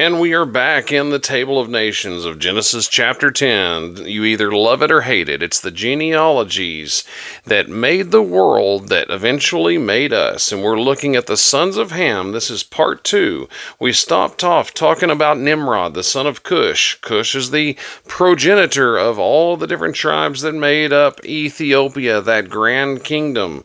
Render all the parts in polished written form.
And we are back in the Table of Nations of Genesis chapter 10. You either love it or hate it. It's the genealogies that made the world that eventually made us. And we're looking at the sons of Ham. This is part 2. We stopped off talking about Nimrod, the son of Cush. Cush is the progenitor of all the different tribes that made up Ethiopia, that grand kingdom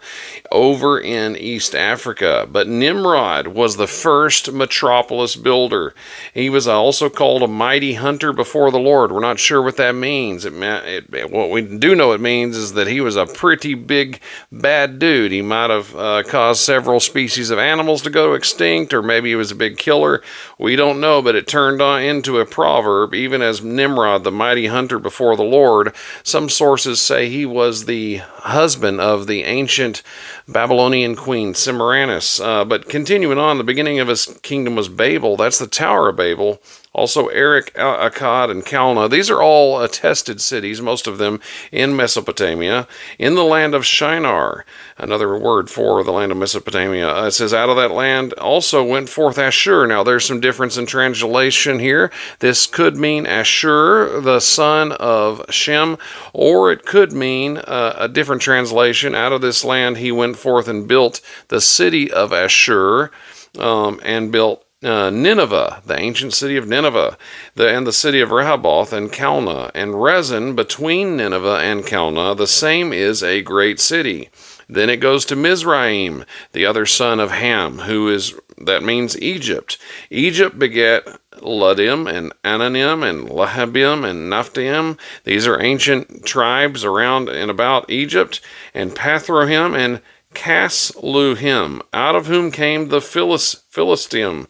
over in East Africa. But Nimrod was the first metropolis builder. He was also called a mighty hunter before the Lord. We're not sure what that means. What we do know it means is that he was a pretty big, bad dude. He might have caused several species of animals to go extinct, or maybe he was a big killer. We don't know, but it turned into a proverb, even as Nimrod, the mighty hunter before the Lord. Some sources say he was the husband of the ancient Babylonian queen Semiramis. But continuing on, the beginning of his kingdom was Babel. That's the Tower of Babel. Also Erech, Akkad, and Calneh. These are all attested cities, most of them in Mesopotamia, in the land of Shinar, another word for the land of Mesopotamia. It says, out of that land also went forth Ashur. Now, there's some difference in translation here. This could mean Ashur, the son of Shem, or it could mean a different translation. Out of this land he went forth and built the city of Ashur, and built Nineveh, the ancient city of Nineveh, and the city of Rehoboth and Calneh, and Rezin between Nineveh and Calneh, the same is a great city. Then it goes to Mizraim, the other son of Ham, that means Egypt. Egypt begat Ludim and Ananim and Lehabim and Naphtaim. These are ancient tribes around and about Egypt, and Pathrohim and Casluhim, out of whom came the Philistines,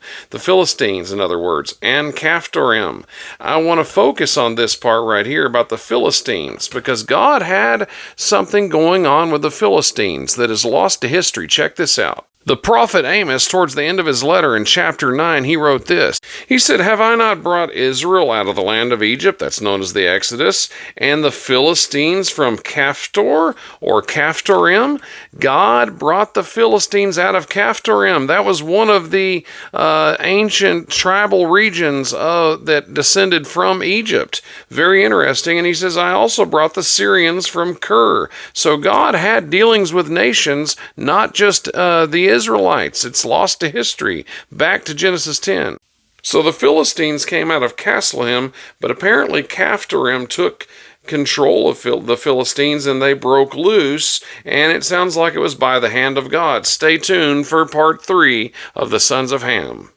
in other words, and Caphtorim. I want to focus on this part right here about the Philistines, because God had something going on with the Philistines that is lost to history. Check this out. The prophet Amos, towards the end of his letter in chapter 9, he wrote this. He said, have I not brought Israel out of the land of Egypt, that's known as the Exodus, and the Philistines from Caphtor, or Caphtorim? God brought the Philistines out of Caphtorim. That was one of the ancient tribal regions that descended from Egypt. Very interesting. And he says, I also brought the Syrians from Kir. So God had dealings with nations, not just the Israelites. It's lost to history. Back to Genesis 10. So the Philistines came out of Casluhim, but apparently Caphtorim took control of the Philistines and they broke loose, and it sounds like it was by the hand of God. Stay tuned for part 3 of the Sons of Ham.